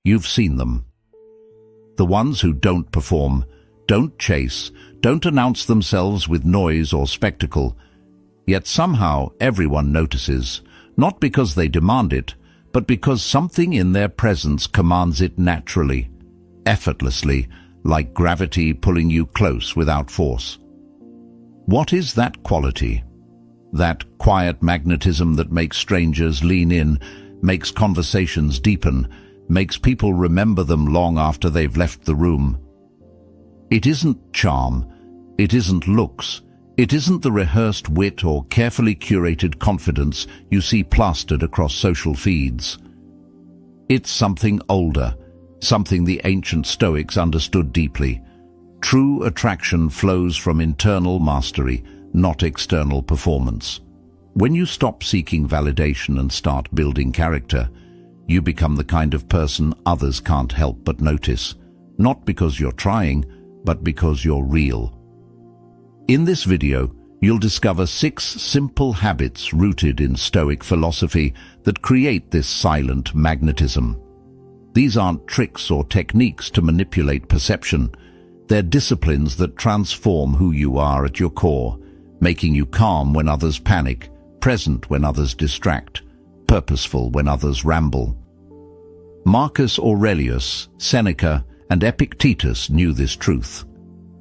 You've seen them. The ones who don't perform, don't chase, don't announce themselves with noise or spectacle, yet somehow everyone notices, not because they demand it, but because something in their presence commands it naturally, effortlessly, like gravity pulling you close without force. What is that quality? That quiet magnetism that makes strangers lean in, makes conversations deepen, makes people remember them long after they've left the room. It isn't charm, it isn't looks, it isn't the rehearsed wit or carefully curated confidence you see plastered across social feeds. It's something older, something the ancient Stoics understood deeply. True attraction flows from internal mastery, not external performance. When you stop seeking validation and start building character, you become the kind of person others can't help but notice, not because you're trying, but because you're real. In this video, you'll discover 6 simple habits rooted in Stoic philosophy that create this silent magnetism. These aren't tricks or techniques to manipulate perception. They're disciplines that transform who you are at your core, making you calm when others panic, present when others distract, purposeful when others ramble. Marcus Aurelius, Seneca, and Epictetus knew this truth.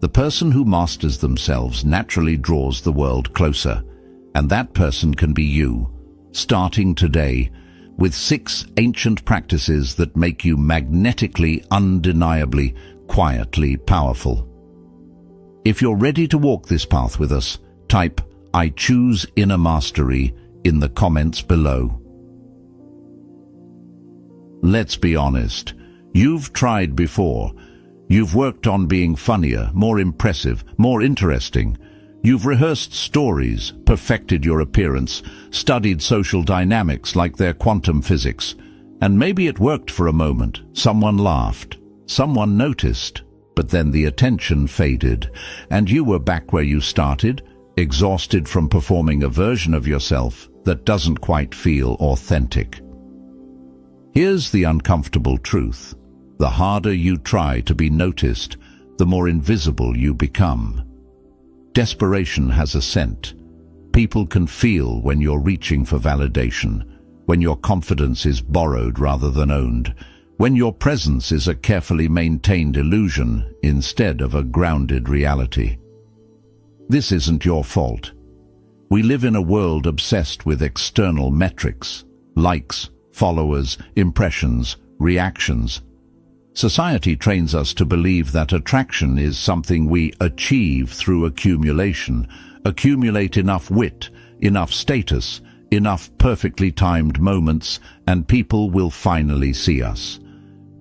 The person who masters themselves naturally draws the world closer, and that person can be you, starting today, with 6 ancient practices that make you magnetically, undeniably, quietly powerful. If you're ready to walk this path with us, type "I choose inner mastery" in the comments below. Let's be honest, you've tried before. You've worked on being funnier, more impressive, more interesting. You've rehearsed stories, perfected your appearance, studied social dynamics like they're quantum physics. And maybe it worked for a moment. Someone laughed. Someone noticed. But then the attention faded, and you were back where you started, exhausted from performing a version of yourself that doesn't quite feel authentic. Here's the uncomfortable truth. The harder you try to be noticed, the more invisible you become. Desperation has a scent. People can feel when you're reaching for validation, when your confidence is borrowed rather than owned, when your presence is a carefully maintained illusion instead of a grounded reality. This isn't your fault. We live in a world obsessed with external metrics, likes, followers, impressions, reactions. Society trains us to believe that attraction is something we achieve through accumulation, accumulate enough wit, enough status, enough perfectly timed moments, and people will finally see us.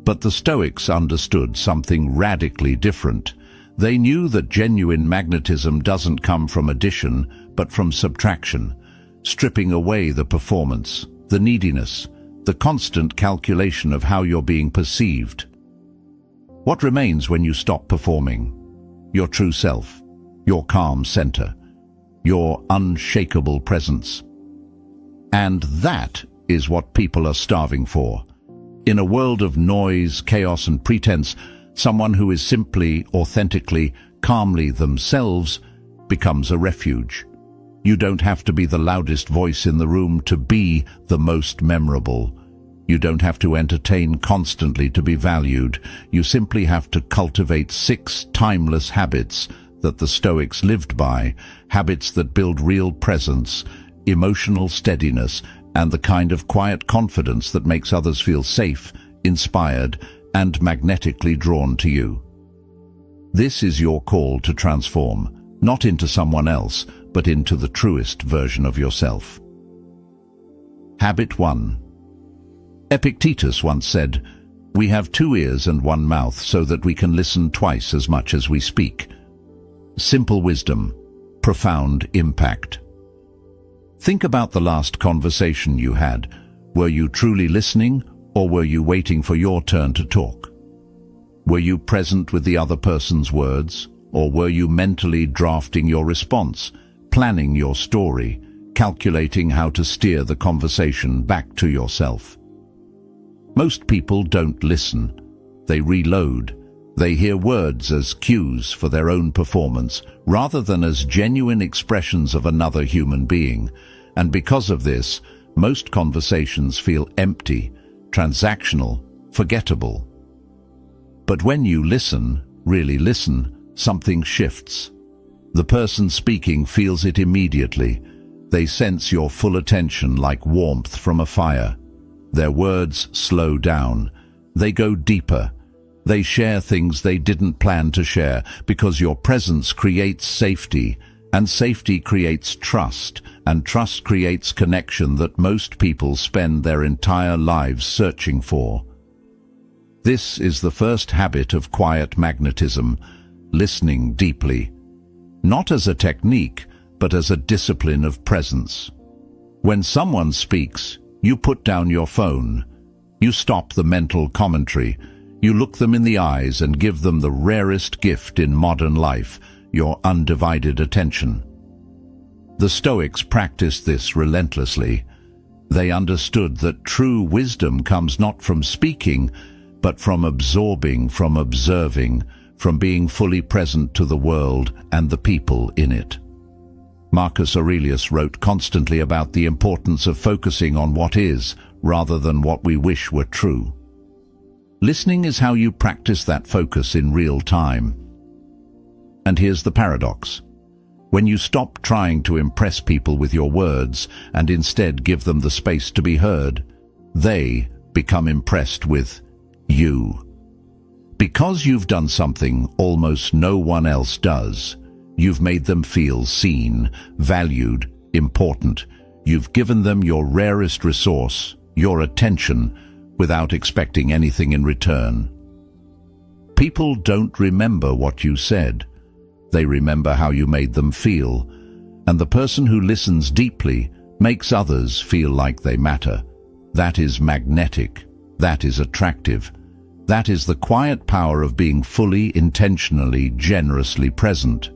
But the Stoics understood something radically different. They knew that genuine magnetism doesn't come from addition, but from subtraction, stripping away the performance, the neediness, the constant calculation of how you're being perceived. What remains when you stop performing? Your true self, your calm center, your unshakable presence. And that is what people are starving for. In a world of noise, chaos, and pretense, someone who is simply, authentically, calmly themselves becomes a refuge. You don't have to be the loudest voice in the room to be the most memorable. You don't have to entertain constantly to be valued. You simply have to cultivate 6 timeless habits that the Stoics lived by, habits that build real presence, emotional steadiness, and the kind of quiet confidence that makes others feel safe, inspired, and magnetically drawn to you. This is your call to transform, not into someone else, but into the truest version of yourself. Habit 1. Epictetus once said, "We have 2 ears and 1 mouth so that we can listen twice as much as we speak." Simple wisdom, profound impact. Think about the last conversation you had. Were you truly listening, or were you waiting for your turn to talk? Were you present with the other person's words, or were you mentally drafting your response, planning your story, calculating how to steer the conversation back to yourself? Most people don't listen. They reload. They hear words as cues for their own performance, rather than as genuine expressions of another human being. And because of this, most conversations feel empty, transactional, forgettable. But when you listen, really listen, something shifts. The person speaking feels it immediately. They sense your full attention like warmth from a fire. Their words slow down. They go deeper. They share things they didn't plan to share because your presence creates safety, and safety creates trust, and trust creates connection that most people spend their entire lives searching for. This is the first habit of quiet magnetism, listening deeply. Not as a technique, but as a discipline of presence. When someone speaks, you put down your phone. You stop the mental commentary. You look them in the eyes and give them the rarest gift in modern life, your undivided attention. The Stoics practiced this relentlessly. They understood that true wisdom comes not from speaking, but from absorbing, from observing, from being fully present to the world and the people in it. Marcus Aurelius wrote constantly about the importance of focusing on what is, rather than what we wish were true. Listening is how you practice that focus in real time. And here's the paradox. When you stop trying to impress people with your words and instead give them the space to be heard, they become impressed with you. Because you've done something almost no one else does, you've made them feel seen, valued, important. You've given them your rarest resource, your attention, without expecting anything in return. People don't remember what you said. They remember how you made them feel, and the person who listens deeply makes others feel like they matter. That is magnetic. That is attractive. That is the quiet power of being fully, intentionally, generously present.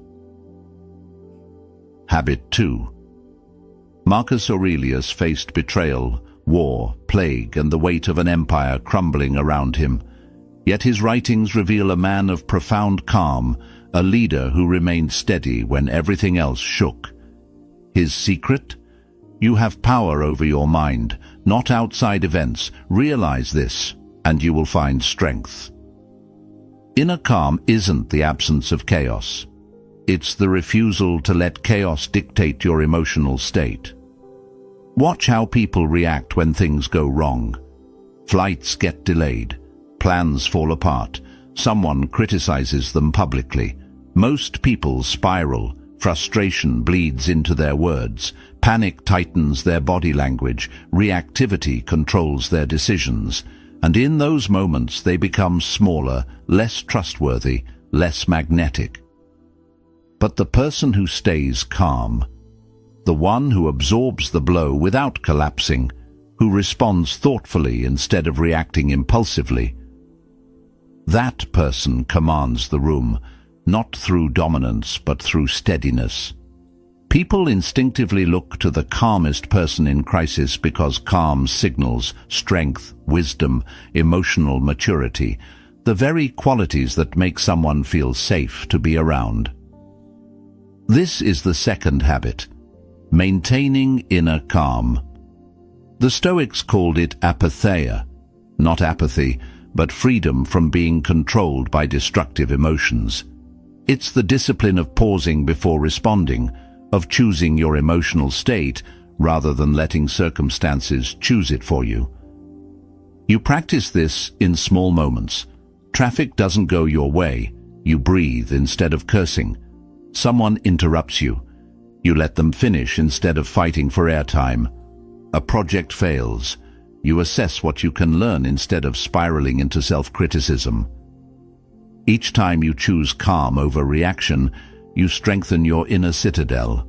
Habit 2. Marcus Aurelius faced betrayal, war, plague, and the weight of an empire crumbling around him. Yet his writings reveal a man of profound calm, a leader who remained steady when everything else shook. His secret? You have power over your mind, not outside events. Realize this, and you will find strength. Inner calm isn't the absence of chaos. It's the refusal to let chaos dictate your emotional state. Watch how people react when things go wrong. Flights get delayed. Plans fall apart. Someone criticizes them publicly. Most people spiral. Frustration bleeds into their words. Panic tightens their body language. Reactivity controls their decisions. And in those moments they become smaller, less trustworthy, less magnetic. But the person who stays calm, the one who absorbs the blow without collapsing, who responds thoughtfully instead of reacting impulsively, that person commands the room, not through dominance but through steadiness. People instinctively look to the calmest person in crisis because calm signals strength, wisdom, emotional maturity, the very qualities that make someone feel safe to be around. This is the second habit, maintaining inner calm. The Stoics called it apatheia, not apathy, but freedom from being controlled by destructive emotions. It's the discipline of pausing before responding, of choosing your emotional state rather than letting circumstances choose it for you. You practice this in small moments. Traffic doesn't go your way. You breathe instead of cursing. Someone interrupts you. You let them finish instead of fighting for airtime. A project fails. You assess what you can learn instead of spiraling into self-criticism. Each time you choose calm over reaction, you strengthen your inner citadel.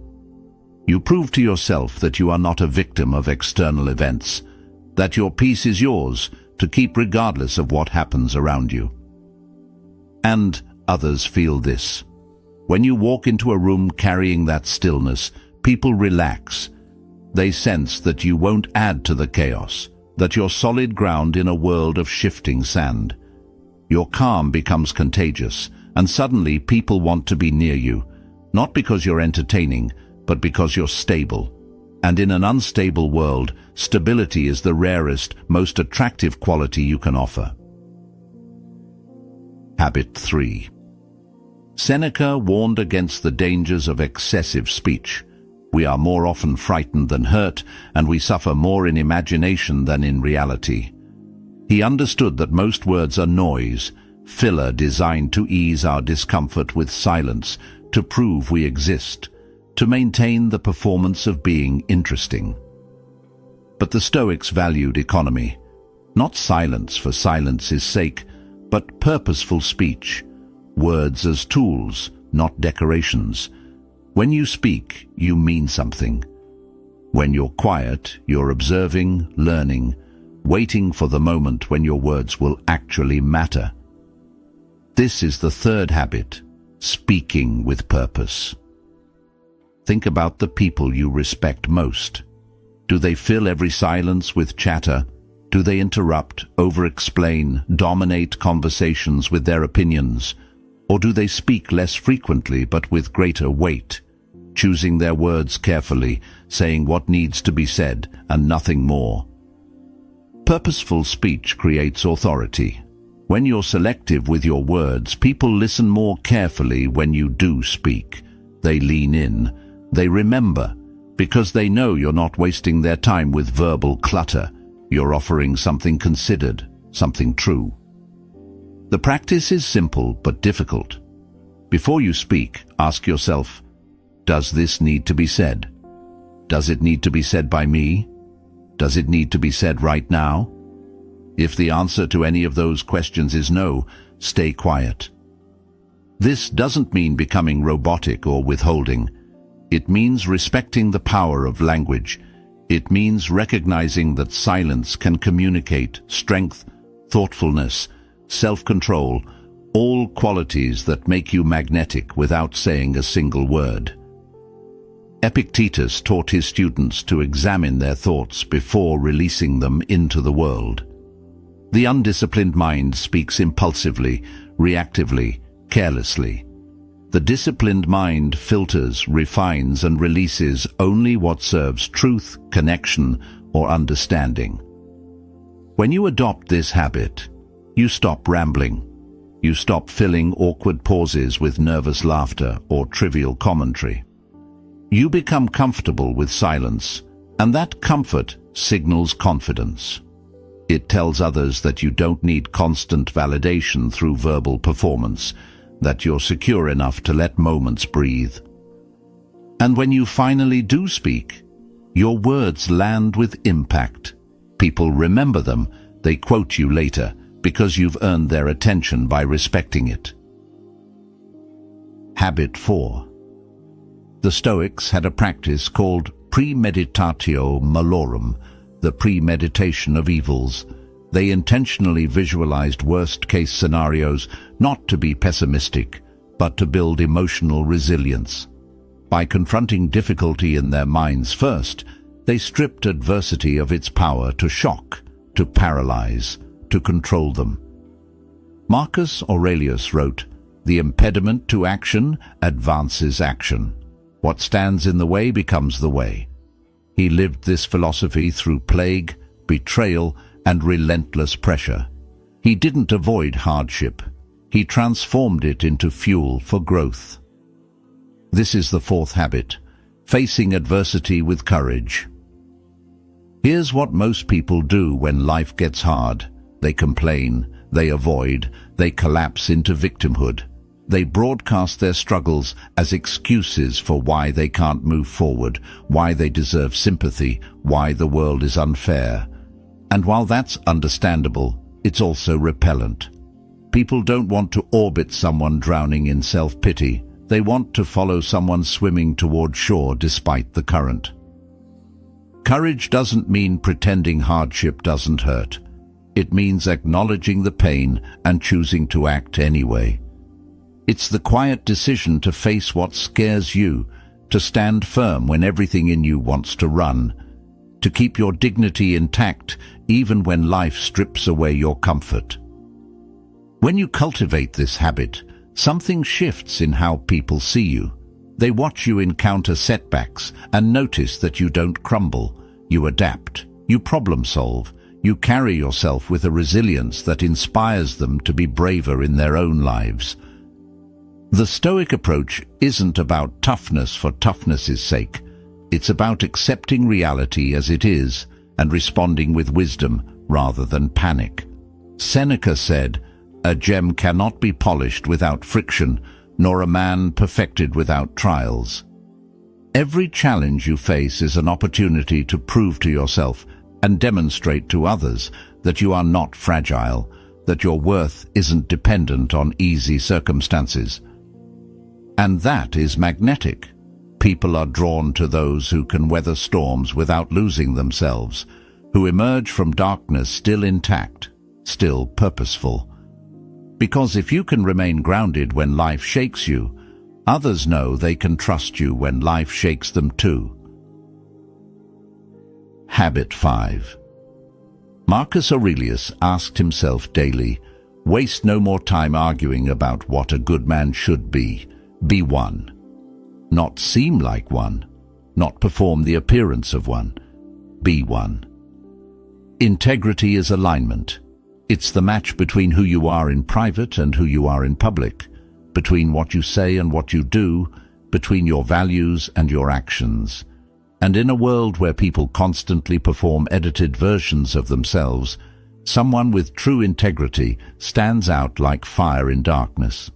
You prove to yourself that you are not a victim of external events, that your peace is yours to keep regardless of what happens around you. And others feel this. When you walk into a room carrying that stillness, people relax. They sense that you won't add to the chaos, that you're solid ground in a world of shifting sand. Your calm becomes contagious, and suddenly people want to be near you, not because you're entertaining, but because you're stable. And in an unstable world, stability is the rarest, most attractive quality you can offer. Habit 3. Seneca warned against the dangers of excessive speech. We are more often frightened than hurt, and we suffer more in imagination than in reality. He understood that most words are noise, filler designed to ease our discomfort with silence, to prove we exist, to maintain the performance of being interesting. But the Stoics valued economy, not silence for silence's sake, but purposeful speech, words as tools, not decorations. When you speak, you mean something. When you're quiet, you're observing, learning, waiting for the moment when your words will actually matter. This is the third habit, speaking with purpose. Think about the people you respect most. Do they fill every silence with chatter? Do they interrupt, over-explain, dominate conversations with their opinions? Or do they speak less frequently but with greater weight, choosing their words carefully, saying what needs to be said and nothing more? Purposeful speech creates authority. When you're selective with your words, people listen more carefully when you do speak. They lean in. They remember, because they know you're not wasting their time with verbal clutter. You're offering something considered, something true. The practice is simple but difficult. Before you speak, ask yourself, does this need to be said? Does it need to be said by me? Does it need to be said right now? If the answer to any of those questions is no, stay quiet. This doesn't mean becoming robotic or withholding. It means respecting the power of language. It means recognizing that silence can communicate strength, thoughtfulness, self-control, all qualities that make you magnetic without saying a single word. Epictetus taught his students to examine their thoughts before releasing them into the world. The undisciplined mind speaks impulsively, reactively, carelessly. The disciplined mind filters, refines, and releases only what serves truth, connection, or understanding. When you adopt this habit, you stop rambling. You stop filling awkward pauses with nervous laughter or trivial commentary. You become comfortable with silence, and that comfort signals confidence. It tells others that you don't need constant validation through verbal performance, that you're secure enough to let moments breathe. And when you finally do speak, your words land with impact. People remember them, they quote you later, because you've earned their attention by respecting it. Habit 4. The Stoics had a practice called premeditatio malorum, the premeditation of evils. They intentionally visualized worst-case scenarios, not to be pessimistic, but to build emotional resilience. By confronting difficulty in their minds first, they stripped adversity of its power to shock, to paralyze, to control them. Marcus Aurelius wrote, "The impediment to action advances action. What stands in the way becomes the way." He lived this philosophy through plague, betrayal, and relentless pressure. He didn't avoid hardship. He transformed it into fuel for growth. This is the fourth habit, facing adversity with courage. Here's what most people do when life gets hard. They complain, they avoid, they collapse into victimhood. They broadcast their struggles as excuses for why they can't move forward, why they deserve sympathy, why the world is unfair. And while that's understandable, it's also repellent. People don't want to orbit someone drowning in self-pity. They want to follow someone swimming toward shore despite the current. Courage doesn't mean pretending hardship doesn't hurt. It means acknowledging the pain and choosing to act anyway. It's the quiet decision to face what scares you, to stand firm when everything in you wants to run. to keep your dignity intact even when life strips away your comfort. When you cultivate this habit, something shifts in how people see you. They watch you encounter setbacks and notice that you don't crumble. You adapt, you problem solve, you carry yourself with a resilience that inspires them to be braver in their own lives. The Stoic approach isn't about toughness for toughness's sake. It's about accepting reality as it is and responding with wisdom rather than panic. Seneca said, "A gem cannot be polished without friction, nor a man perfected without trials." Every challenge you face is an opportunity to prove to yourself and demonstrate to others that you are not fragile, that your worth isn't dependent on easy circumstances. And that is magnetic. People are drawn to those who can weather storms without losing themselves, who emerge from darkness still intact, still purposeful. Because if you can remain grounded when life shakes you, others know they can trust you when life shakes them too. Habit 5. Marcus Aurelius asked himself daily, "Waste no more time arguing about what a good man should be. Be one. Not seem like one. Not perform the appearance of one. Be one." Integrity is alignment. It's the match between who you are in private and who you are in public, between what you say and what you do, between your values and your actions. And in a world where people constantly perform edited versions of themselves, someone with true integrity stands out like fire in darkness.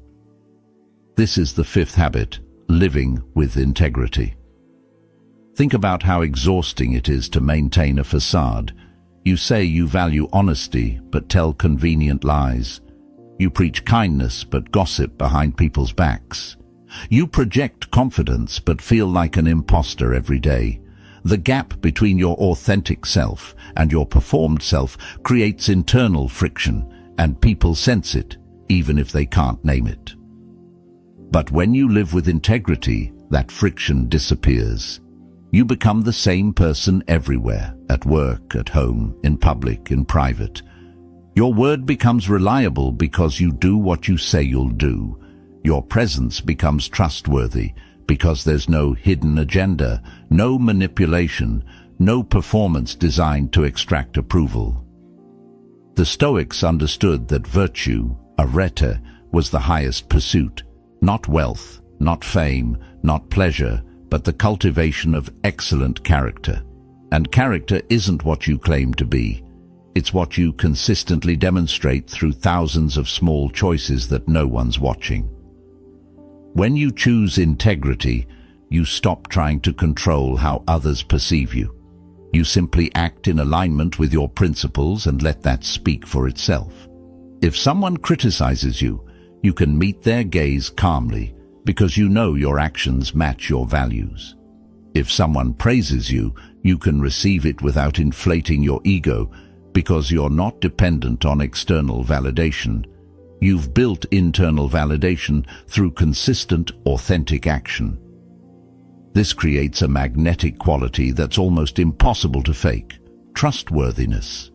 This is the 5th habit, living with integrity. Think about how exhausting it is to maintain a facade. You say you value honesty, but tell convenient lies. You preach kindness, but gossip behind people's backs. You project confidence, but feel like an imposter every day. The gap between your authentic self and your performed self creates internal friction, and people sense it, even if they can't name it. But when you live with integrity, that friction disappears. You become the same person everywhere, at work, at home, in public, in private. Your word becomes reliable because you do what you say you'll do. Your presence becomes trustworthy because there's no hidden agenda, no manipulation, no performance designed to extract approval. The Stoics understood that virtue, arete, was the highest pursuit. Not wealth, not fame, not pleasure, but the cultivation of excellent character. And character isn't what you claim to be. It's what you consistently demonstrate through thousands of small choices that no one's watching. When you choose integrity, you stop trying to control how others perceive you. You simply act in alignment with your principles and let that speak for itself. If someone criticizes you, you can meet their gaze calmly because you know your actions match your values. If someone praises you, you can receive it without inflating your ego because you're not dependent on external validation. You've built internal validation through consistent, authentic action. This creates a magnetic quality that's almost impossible to fake: trustworthiness.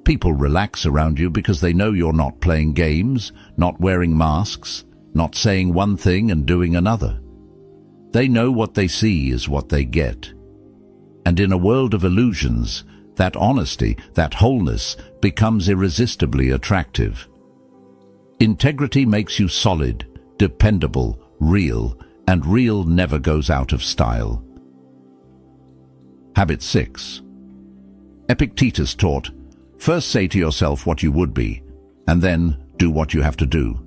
People relax around you because they know you're not playing games, not wearing masks, not saying one thing and doing another. They know what they see is what they get. And in a world of illusions, that honesty, that wholeness, becomes irresistibly attractive. Integrity makes you solid, dependable, real, and real never goes out of style. Habit 6. Epictetus taught, first say to yourself what you would be, and then do what you have to do.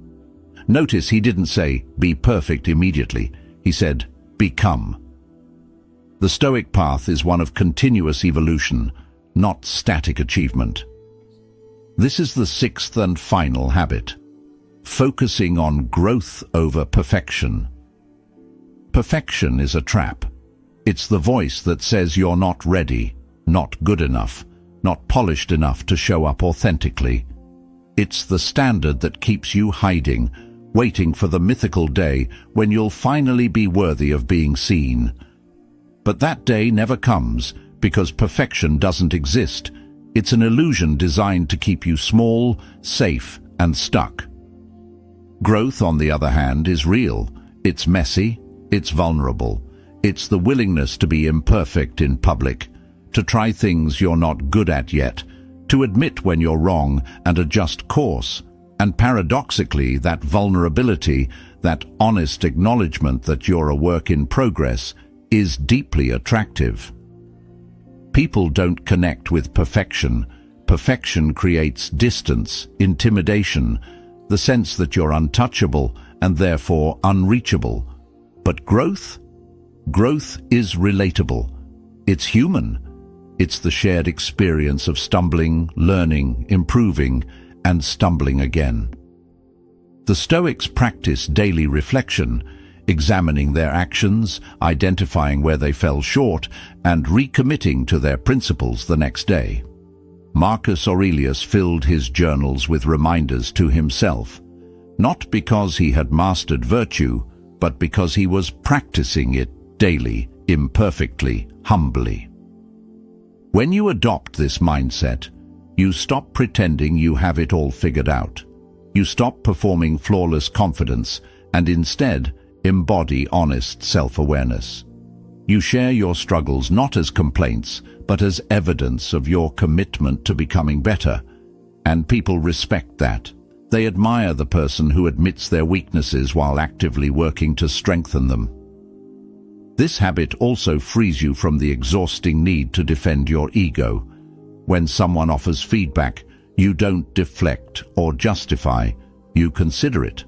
Notice he didn't say, be perfect immediately. He said, become. The Stoic path is one of continuous evolution, not static achievement. This is the 6th and final habit, focusing on growth over perfection. Perfection is a trap. It's the voice that says you're not ready, not good enough, not polished enough to show up authentically. It's the standard that keeps you hiding, waiting for the mythical day when you'll finally be worthy of being seen. But that day never comes because perfection doesn't exist. It's an illusion designed to keep you small, safe, and stuck. Growth, on the other hand, is real. It's messy, it's vulnerable. It's the willingness to be imperfect in public, to try things you're not good at yet, to admit when you're wrong and adjust course. And paradoxically, that vulnerability, that honest acknowledgement that you're a work in progress, is deeply attractive. People don't connect with perfection. Perfection creates distance, intimidation, the sense that you're untouchable and therefore unreachable. But growth? Growth is relatable. It's human. It's the shared experience of stumbling, learning, improving, and stumbling again. The Stoics practice daily reflection, examining their actions, identifying where they fell short, and recommitting to their principles the next day. Marcus Aurelius filled his journals with reminders to himself, not because he had mastered virtue, but because he was practicing it daily, imperfectly, humbly. When you adopt this mindset, you stop pretending you have it all figured out. You stop performing flawless confidence and instead embody honest self-awareness. You share your struggles not as complaints, but as evidence of your commitment to becoming better. And people respect that. They admire the person who admits their weaknesses while actively working to strengthen them. This habit also frees you from the exhausting need to defend your ego. When someone offers feedback, you don't deflect or justify, you consider it.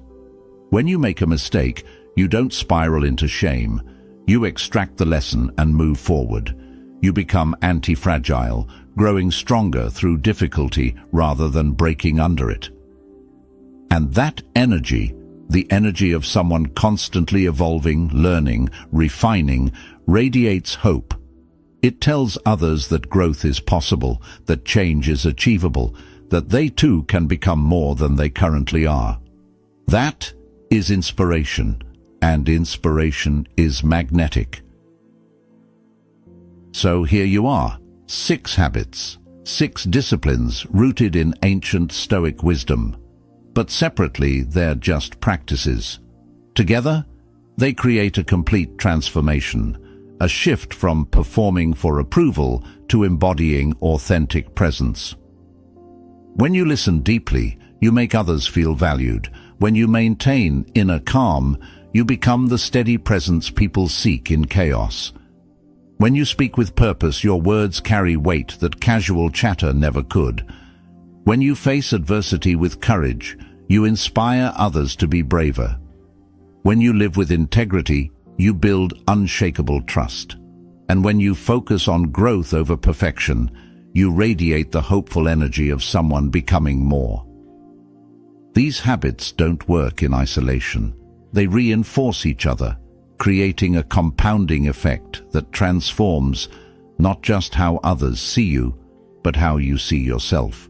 When you make a mistake, you don't spiral into shame. You extract the lesson and move forward. You become anti-fragile, growing stronger through difficulty rather than breaking under it. And that energy, the energy of someone constantly evolving, learning, refining, radiates hope. It tells others that growth is possible, that change is achievable, that they too can become more than they currently are. That is inspiration, and inspiration is magnetic. So here you are, 6 habits, 6 disciplines rooted in ancient Stoic wisdom. But separately, they're just practices. Together, they create a complete transformation, a shift from performing for approval to embodying authentic presence. When you listen deeply, you make others feel valued. When you maintain inner calm, you become the steady presence people seek in chaos. When you speak with purpose, your words carry weight that casual chatter never could. When you face adversity with courage, you inspire others to be braver. When you live with integrity, you build unshakable trust. And when you focus on growth over perfection, you radiate the hopeful energy of someone becoming more. These habits don't work in isolation. They reinforce each other, creating a compounding effect that transforms not just how others see you, but how you see yourself.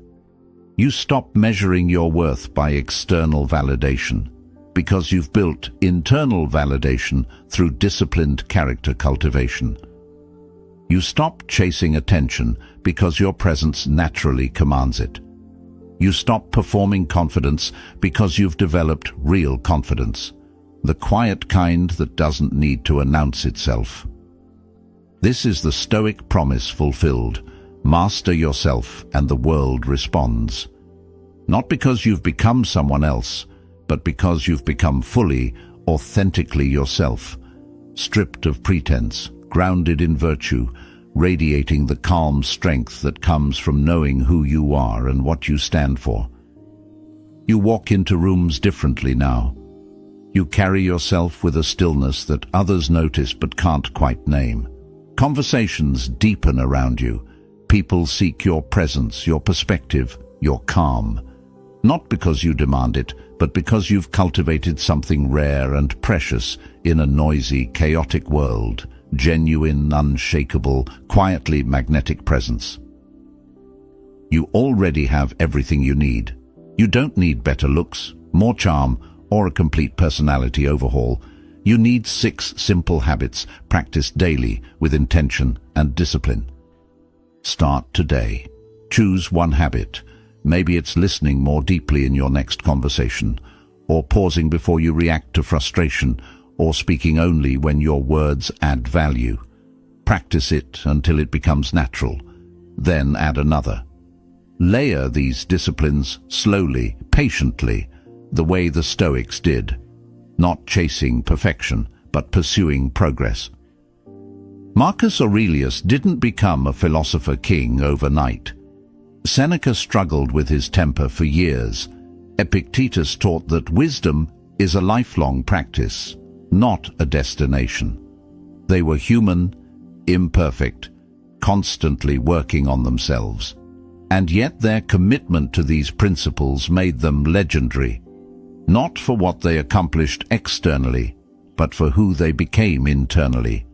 You stop measuring your worth by external validation, because you've built internal validation through disciplined character cultivation. You stop chasing attention because your presence naturally commands it. You stop performing confidence because you've developed real confidence, the quiet kind that doesn't need to announce itself. This is the Stoic promise fulfilled. Master yourself and the world responds. Not because you've become someone else, but because you've become fully, authentically yourself, stripped of pretense, grounded in virtue, radiating the calm strength that comes from knowing who you are and what you stand for. You walk into rooms differently now. You carry yourself with a stillness that others notice but can't quite name. Conversations deepen around you. People seek your presence, your perspective, your calm. Not because you demand it, but because you've cultivated something rare and precious in a noisy, chaotic world. Genuine, unshakable, quietly magnetic presence. You already have everything you need. You don't need better looks, more charm, or a complete personality overhaul. You need 6 simple habits practiced daily with intention and discipline. Start today. Choose one habit. Maybe it's listening more deeply in your next conversation, or pausing before you react to frustration, or speaking only when your words add value. Practice it until it becomes natural. Then add another. Layer these disciplines slowly, patiently, the way the Stoics did, not chasing perfection, but pursuing progress. Marcus Aurelius didn't become a philosopher king overnight. Seneca struggled with his temper for years. Epictetus taught that wisdom is a lifelong practice, not a destination. They were human, imperfect, constantly working on themselves. And yet their commitment to these principles made them legendary, not for what they accomplished externally, but for who they became internally.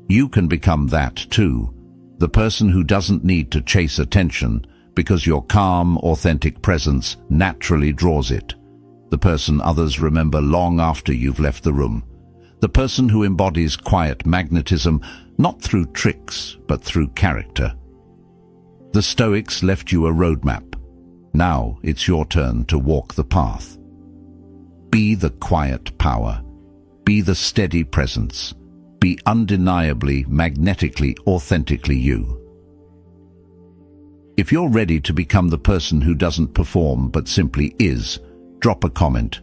You can become that too, the person who doesn't need to chase attention because your calm, authentic presence naturally draws it. The person others remember long after you've left the room. The person who embodies quiet magnetism, not through tricks, but through character. The Stoics left you a roadmap. Now it's your turn to walk the path. Be the quiet power. Be the steady presence. Be undeniably, magnetically, authentically you. If you're ready to become the person who doesn't perform but simply is, drop a comment.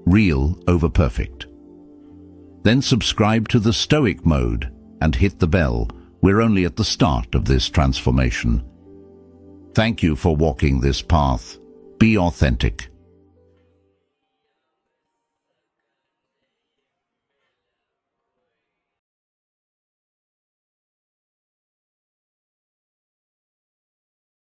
Real over perfect. Then subscribe to the Stoic mode and hit the bell. We're only at the start of this transformation. Thank you for walking this path. Be authentic.